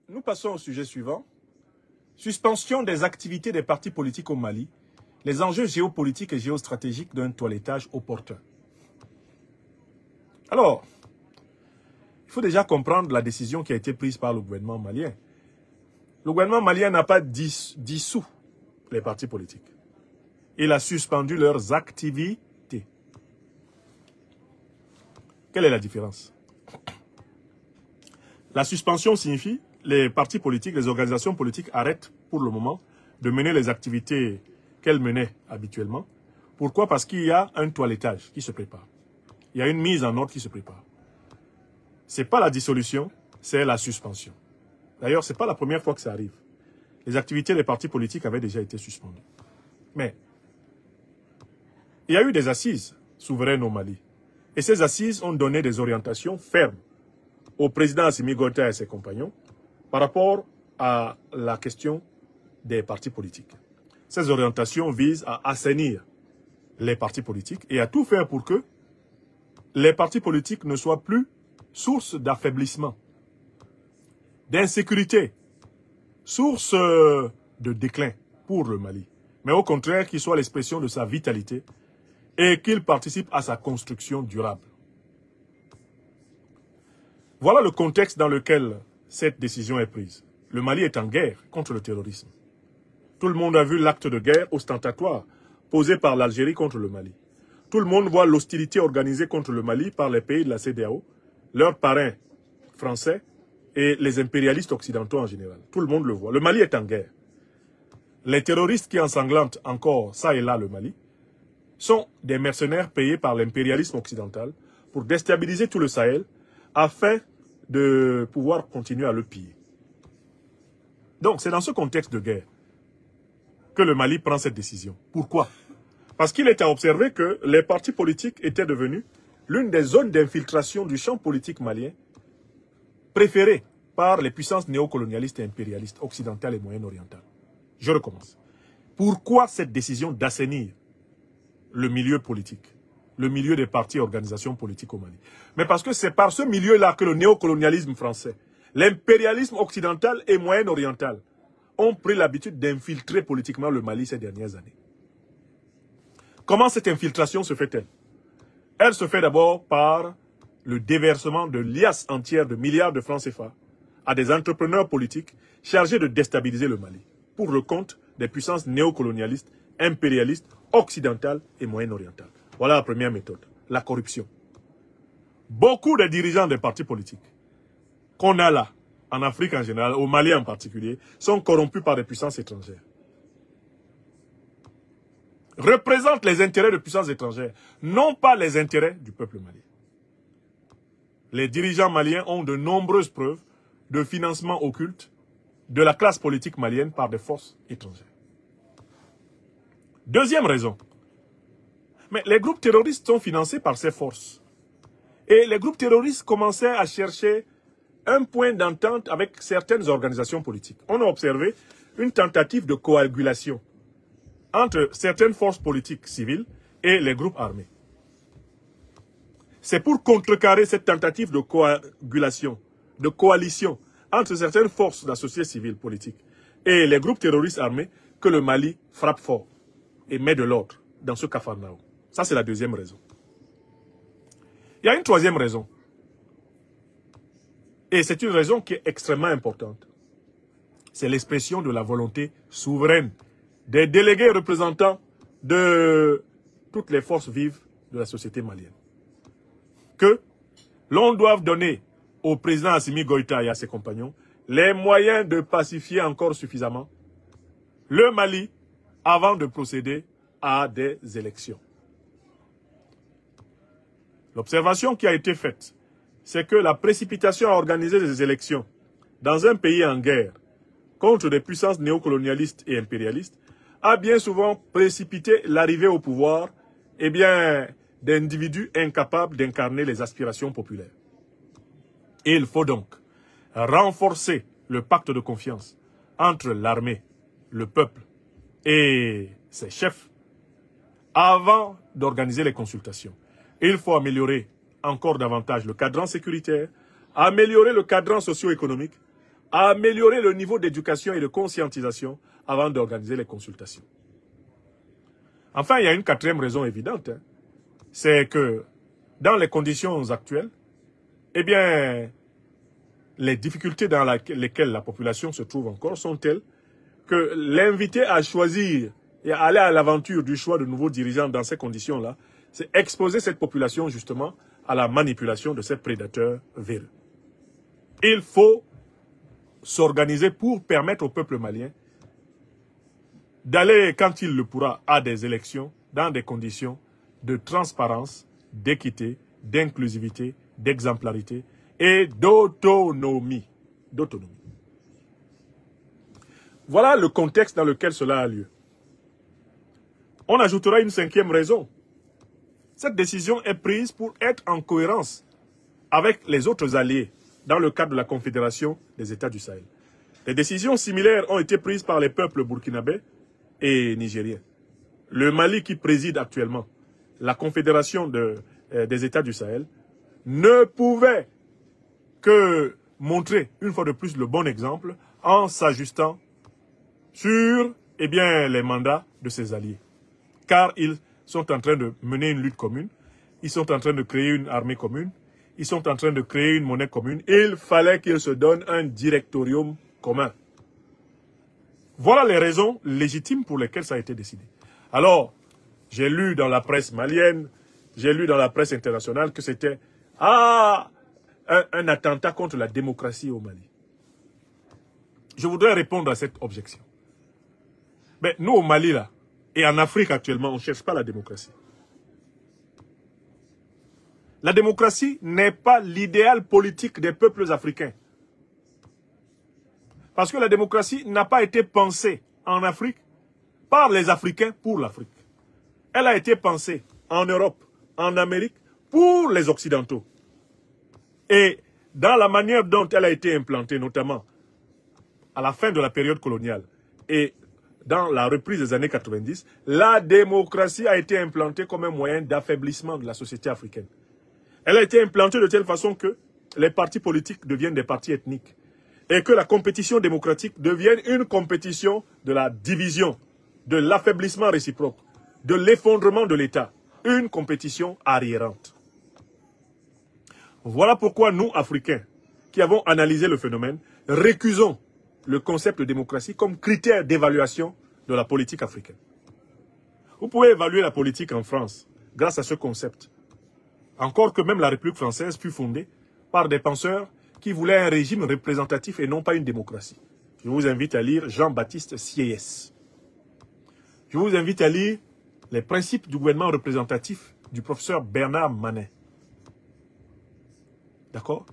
nous passons au sujet suivant. Suspension des activités des partis politiques au Mali. Les enjeux géopolitiques et géostratégiques d'un toilettage opportun. Alors, il faut déjà comprendre la décision qui a été prise par le gouvernement malien. Le gouvernement malien n'a pas dissous les partis politiques. Il a suspendu leurs activités. Quelle est la différence? La suspension signifie les partis politiques, les organisations politiques arrêtent pour le moment de mener les activités qu'elles menaient habituellement. Pourquoi? Parce qu'il y a un toilettage qui se prépare. Il y a une mise en ordre qui se prépare. Ce n'est pas la dissolution, c'est la suspension. D'ailleurs, ce n'est pas la première fois que ça arrive. Les activités des partis politiques avaient déjà été suspendues. Mais il y a eu des assises souveraines au Mali. Et ces assises ont donné des orientations fermes au président Assimi Goïta et ses compagnons par rapport à la question des partis politiques. Ces orientations visent à assainir les partis politiques et à tout faire pour que les partis politiques ne soient plus source d'affaiblissement, d'insécurité, source de déclin pour le Mali, mais au contraire qu'ils soient l'expression de sa vitalité et qu'ils participent à sa construction durable. Voilà le contexte dans lequel cette décision est prise. Le Mali est en guerre contre le terrorisme. Tout le monde a vu l'acte de guerre ostentatoire posé par l'Algérie contre le Mali. Tout le monde voit l'hostilité organisée contre le Mali par les pays de la CEDEAO, leurs parrains français et les impérialistes occidentaux en général. Tout le monde le voit. Le Mali est en guerre. Les terroristes qui ensanglantent encore ça et là le Mali sont des mercenaires payés par l'impérialisme occidental pour déstabiliser tout le Sahel afin de pouvoir continuer à le piller. Donc, c'est dans ce contexte de guerre que le Mali prend cette décision. Pourquoi? Parce qu'il est à observer que les partis politiques étaient devenus l'une des zones d'infiltration du champ politique malien préférée par les puissances néocolonialistes et impérialistes occidentales et moyen-orientales. Je recommence. Pourquoi cette décision d'assainir le milieu politique, le milieu des partis et organisations politiques au Mali? Mais parce que c'est par ce milieu-là que le néocolonialisme français, l'impérialisme occidental et moyen-oriental ont pris l'habitude d'infiltrer politiquement le Mali ces dernières années. Comment cette infiltration se fait-elle? Elle se fait d'abord par le déversement de liasses entières de milliards de francs CFA à des entrepreneurs politiques chargés de déstabiliser le Mali pour le compte des puissances néocolonialistes, impérialistes, occidentales et moyen-orientales. Voilà la première méthode, la corruption. Beaucoup de dirigeants des partis politiques qu'on a là, en Afrique en général, au Mali en particulier, sont corrompus par des puissances étrangères. Représentent les intérêts de puissances étrangères, non pas les intérêts du peuple malien. Les dirigeants maliens ont de nombreuses preuves de financement occulte de la classe politique malienne par des forces étrangères. Deuxième raison. Mais les groupes terroristes sont financés par ces forces. Et les groupes terroristes commençaient à chercher un point d'entente avec certaines organisations politiques. On a observé une tentative de coagulation entre certaines forces politiques civiles et les groupes armés. C'est pour contrecarrer cette tentative de coagulation, de coalition entre certaines forces d'associés civils politiques et les groupes terroristes armés que le Mali frappe fort et met de l'ordre dans ce capharnaüm. Ça, c'est la deuxième raison. Il y a une troisième raison. Et c'est une raison qui est extrêmement importante. C'est l'expression de la volonté souveraine des délégués représentants de toutes les forces vives de la société malienne. Que l'on doive donner au président Assimi Goïta et à ses compagnons les moyens de pacifier encore suffisamment le Mali avant de procéder à des élections. L'observation qui a été faite, c'est que la précipitation à organiser des élections dans un pays en guerre contre des puissances néocolonialistes et impérialistes a bien souvent précipité l'arrivée au pouvoir d'individus incapables d'incarner les aspirations populaires. Et il faut donc renforcer le pacte de confiance entre l'armée, le peuple et ses chefs avant d'organiser les consultations. Il faut améliorer encore davantage le cadran sécuritaire, améliorer le cadran socio-économique, à améliorer le niveau d'éducation et de conscientisation avant d'organiser les consultations. Enfin, il y a une quatrième raison évidente, hein. C'est que dans les conditions actuelles, eh bien, les difficultés dans lesquelles la population se trouve encore sont telles que l'inviter à choisir et à aller à l'aventure du choix de nouveaux dirigeants dans ces conditions-là, c'est exposer cette population justement à la manipulation de ces prédateurs véreux. Il faut s'organiser pour permettre au peuple malien d'aller, quand il le pourra, à des élections dans des conditions de transparence, d'équité, d'inclusivité, d'exemplarité et d'autonomie. Voilà le contexte dans lequel cela a lieu. On ajoutera une cinquième raison. Cette décision est prise pour être en cohérence avec les autres alliés dans le cadre de la Confédération des États du Sahel. Des décisions similaires ont été prises par les peuples burkinabés et nigériens. Le Mali qui préside actuellement la Confédération des États du Sahel ne pouvait que montrer une fois de plus le bon exemple en s'ajustant sur les mandats de ses alliés. Car ils sont en train de mener une lutte commune, ils sont en train de créer une armée commune, ils sont en train de créer une monnaie commune. Il fallait qu'ils se donnent un directorium commun. Voilà les raisons légitimes pour lesquelles ça a été décidé. Alors, j'ai lu dans la presse malienne, j'ai lu dans la presse internationale que c'était un attentat contre la démocratie au Mali. Je voudrais répondre à cette objection. Mais nous au Mali, là, et en Afrique actuellement, on ne cherche pas la démocratie. La démocratie n'est pas l'idéal politique des peuples africains. Parce que la démocratie n'a pas été pensée en Afrique par les Africains pour l'Afrique. Elle a été pensée en Europe, en Amérique, pour les Occidentaux. Et dans la manière dont elle a été implantée, notamment à la fin de la période coloniale et dans la reprise des années 90, la démocratie a été implantée comme un moyen d'affaiblissement de la société africaine. Elle a été implantée de telle façon que les partis politiques deviennent des partis ethniques et que la compétition démocratique devienne une compétition de la division, de l'affaiblissement réciproque, de l'effondrement de l'État, une compétition arriérante. Voilà pourquoi nous, Africains, qui avons analysé le phénomène, récusons le concept de démocratie comme critère d'évaluation de la politique africaine. Vous pouvez évaluer la politique en France grâce à ce concept. Encore que même la République française fut fondée par des penseurs qui voulaient un régime représentatif et non pas une démocratie. Je vous invite à lire Jean-Baptiste Sieyès. Je vous invite à lire les principes du gouvernement représentatif du professeur Bernard Manet. D'accord?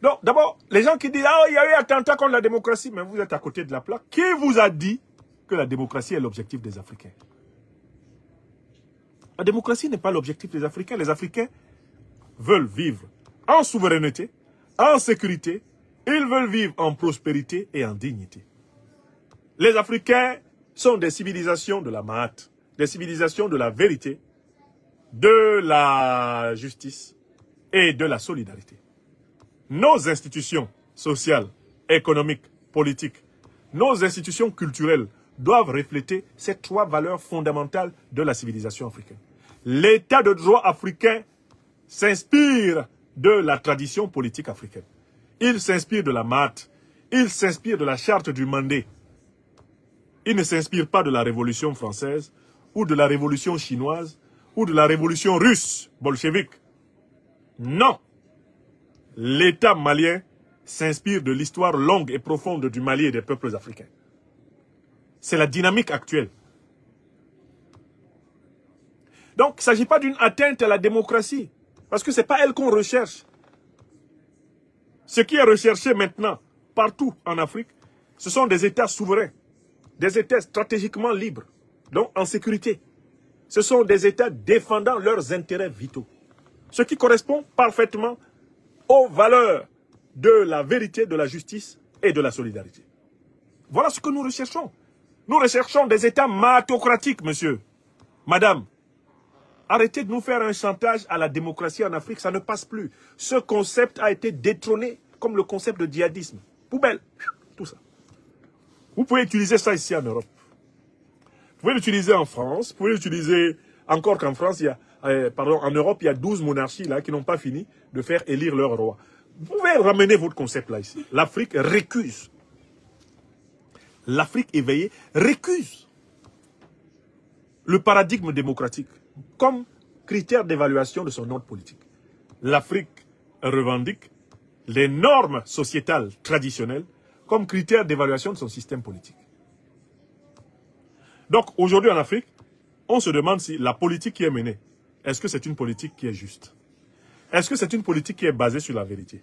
Donc, d'abord, les gens qui disent « Ah, il y a eu attentat contre la démocratie », mais vous êtes à côté de la plaque. Qui vous a dit que la démocratie est l'objectif des Africains? La démocratie n'est pas l'objectif des Africains. Les Africains veulent vivre en souveraineté, en sécurité. Ils veulent vivre en prospérité et en dignité. Les Africains sont des civilisations de la Mahat, des civilisations de la vérité, de la justice et de la solidarité. Nos institutions sociales, économiques, politiques, nos institutions culturelles doivent refléter ces trois valeurs fondamentales de la civilisation africaine. L'état de droit africain s'inspire de la tradition politique africaine. Il s'inspire de la Mahat, il s'inspire de la charte du Mandé. Il ne s'inspire pas de la révolution française, ou de la révolution chinoise, ou de la révolution russe, bolchevique. Non! L'État malien s'inspire de l'histoire longue et profonde du Mali et des peuples africains. C'est la dynamique actuelle. Donc, il ne s'agit pas d'une atteinte à la démocratie, parce que ce n'est pas elle qu'on recherche. Ce qui est recherché maintenant, partout en Afrique, ce sont des États souverains, des États stratégiquement libres, donc en sécurité. Ce sont des États défendant leurs intérêts vitaux. Ce qui correspond parfaitement aux valeurs de la vérité, de la justice et de la solidarité. Voilà ce que nous recherchons. Nous recherchons des États mahatocratiques, monsieur, madame. Arrêtez de nous faire un chantage à la démocratie en Afrique, ça ne passe plus. Ce concept a été détrôné comme le concept de djihadisme. poubelle, tout ça. Vous pouvez utiliser ça ici en Europe. Vous pouvez l'utiliser en France, vous pouvez l'utiliser encore qu'en France, en Europe, il y a 12 monarchies là qui n'ont pas fini de faire élire leur roi. Vous pouvez ramener votre concept là ici. L'Afrique récuse. L'Afrique éveillée récuse le paradigme démocratique comme critère d'évaluation de son ordre politique. L'Afrique revendique les normes sociétales traditionnelles comme critère d'évaluation de son système politique. Donc aujourd'hui en Afrique, on se demande si la politique qui est menée, est-ce que c'est une politique qui est juste? Est-ce que c'est une politique qui est basée sur la vérité?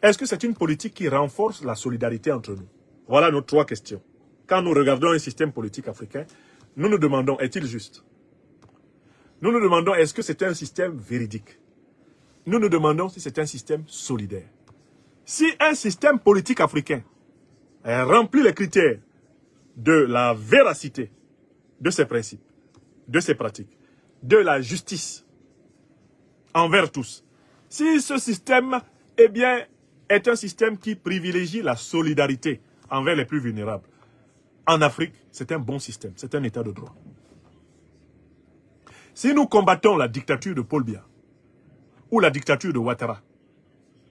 Est-ce que c'est une politique qui renforce la solidarité entre nous? Voilà nos 3 questions. Quand nous regardons un système politique africain, nous nous demandons, est-il juste? Nous nous demandons, est-ce que c'est un système véridique? Nous nous demandons si c'est un système solidaire. Si un système politique africain remplit les critères de la véracité de ses principes, de ses pratiques, de la justice envers tous, si ce système, eh bien, est un système qui privilégie la solidarité envers les plus vulnérables, en Afrique, c'est un bon système, c'est un état de droit. Si nous combattons la dictature de Paul Biya ou la dictature de Ouattara,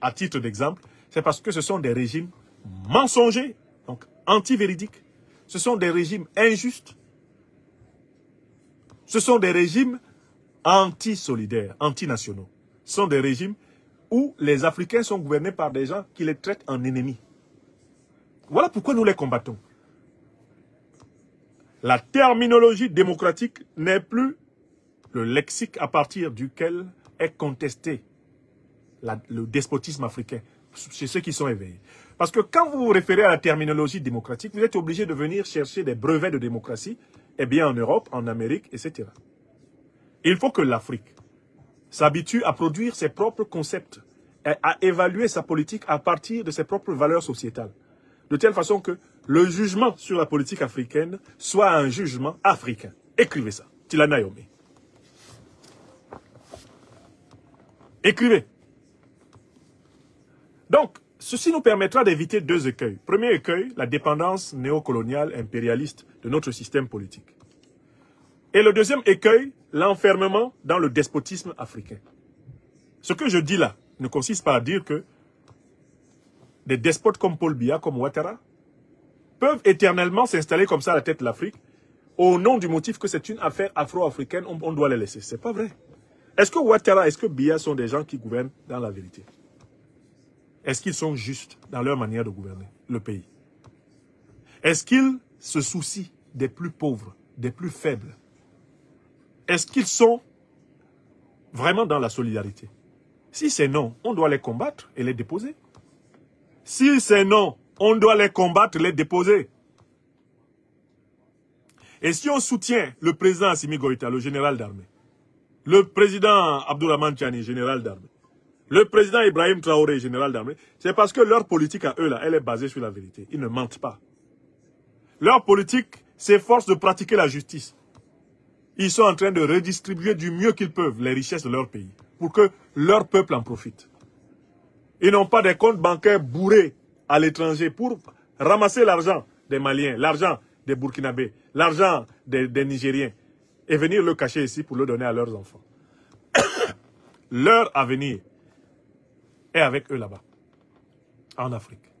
à titre d'exemple, c'est parce que ce sont des régimes mensongers, donc anti-véridiques. Ce sont des régimes injustes. Ce sont des régimes anti-solidaires, anti-nationaux. Ce sont des régimes où les Africains sont gouvernés par des gens qui les traitent en ennemis. Voilà pourquoi nous les combattons. La terminologie démocratique n'est plus le lexique à partir duquel est contesté le despotisme africain chez ceux qui sont éveillés. Parce que quand vous vous référez à la terminologie démocratique, vous êtes obligé de venir chercher des brevets de démocratie, eh bien en Europe, en Amérique, etc. Il faut que l'Afrique s'habitue à produire ses propres concepts, et à évaluer sa politique à partir de ses propres valeurs sociétales. De telle façon que le jugement sur la politique africaine soit un jugement africain. Écrivez ça. Tilana Yomé. Écrivez. Donc, ceci nous permettra d'éviter 2 écueils. Premier écueil, la dépendance néocoloniale impérialiste de notre système politique. Et le deuxième écueil, l'enfermement dans le despotisme africain. Ce que je dis là ne consiste pas à dire que des despotes comme Paul Biya, comme Ouattara, peuvent éternellement s'installer comme ça à la tête de l'Afrique au nom du motif que c'est une affaire afro-africaine, on doit les laisser. C'est pas vrai. Est-ce que Ouattara, est-ce que Biya sont des gens qui gouvernent dans la vérité? Est-ce qu'ils sont justes dans leur manière de gouverner le pays? Est-ce qu'ils se soucient des plus pauvres, des plus faibles? Est-ce qu'ils sont vraiment dans la solidarité? Si c'est non, on doit les combattre et les déposer. Si c'est non, on doit les combattre et les déposer. Et si on soutient le président Assimi Goïta, le général d'armée, le président Abdourahmane Tiani, général d'armée, le président Ibrahim Traoré, général d'armée, c'est parce que leur politique à eux, là, elle est basée sur la vérité. Ils ne mentent pas. Leur politique s'efforce de pratiquer la justice. Ils sont en train de redistribuer du mieux qu'ils peuvent les richesses de leur pays pour que leur peuple en profite. Ils n'ont pas des comptes bancaires bourrés à l'étranger pour ramasser l'argent des Maliens, l'argent des Burkinabés, l'argent des Nigériens et venir le cacher ici pour le donner à leurs enfants. Leur avenir est avec eux là-bas, en Afrique.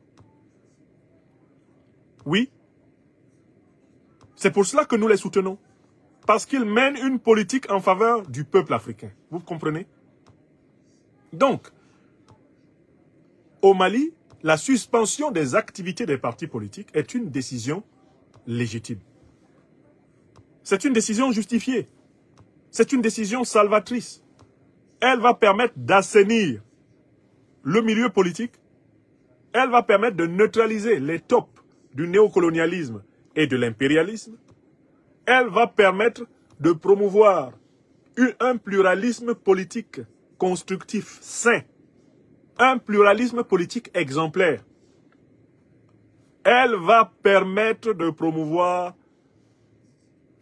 Oui, c'est pour cela que nous les soutenons. Parce qu'ils mènent une politique en faveur du peuple africain. Vous comprenez? Donc, au Mali, la suspension des activités des partis politiques est une décision légitime. C'est une décision justifiée. C'est une décision salvatrice. Elle va permettre d'assainir le milieu politique. Elle va permettre de neutraliser les tops du néocolonialisme et de l'impérialisme. Elle va permettre de promouvoir un pluralisme politique constructif, sain. Un pluralisme politique exemplaire. Elle va permettre de promouvoir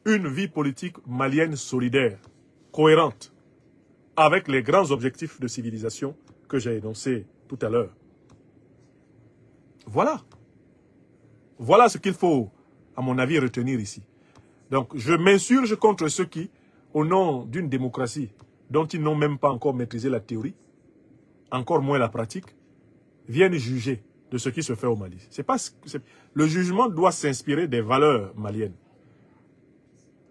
une vie politique malienne solidaire, cohérente, avec les grands objectifs de civilisation que j'ai énoncés tout à l'heure. Voilà. Voilà ce qu'il faut, à mon avis, retenir ici. Donc, je m'insurge contre ceux qui, au nom d'une démocratie dont ils n'ont même pas encore maîtrisé la théorie, encore moins la pratique, viennent juger de ce qui se fait au Mali. Le jugement doit s'inspirer des valeurs maliennes.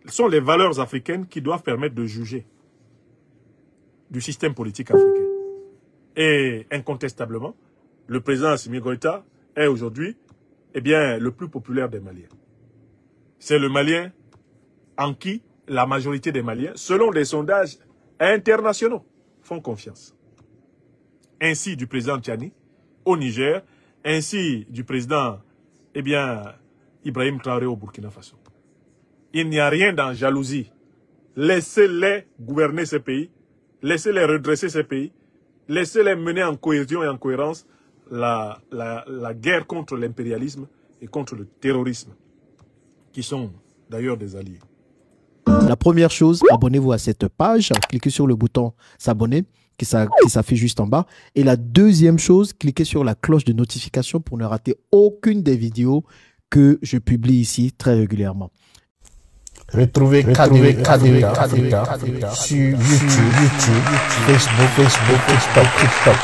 Ce sont les valeurs africaines qui doivent permettre de juger du système politique africain. Et incontestablement, le président Assimi Goïta est aujourd'hui le plus populaire des Maliens. C'est le Malien en qui la majorité des Maliens, selon les sondages internationaux, font confiance. Ainsi du président Tchani au Niger, ainsi du président Ibrahim Traoré au Burkina Faso. Il n'y a rien dans jalousie. Laissez-les gouverner ces pays, laissez-les redresser ces pays, laissez-les mener en cohésion et en cohérence la guerre contre l'impérialisme et contre le terrorisme, qui sont d'ailleurs des alliés. La première chose, abonnez-vous à cette page, cliquez sur le bouton s'abonner qui s'affiche juste en bas. Et la deuxième chose, cliquez sur la cloche de notification pour ne rater aucune des vidéos que je publie ici très régulièrement. Retrouvez KDV Africa sur YouTube, Facebook, TikTok.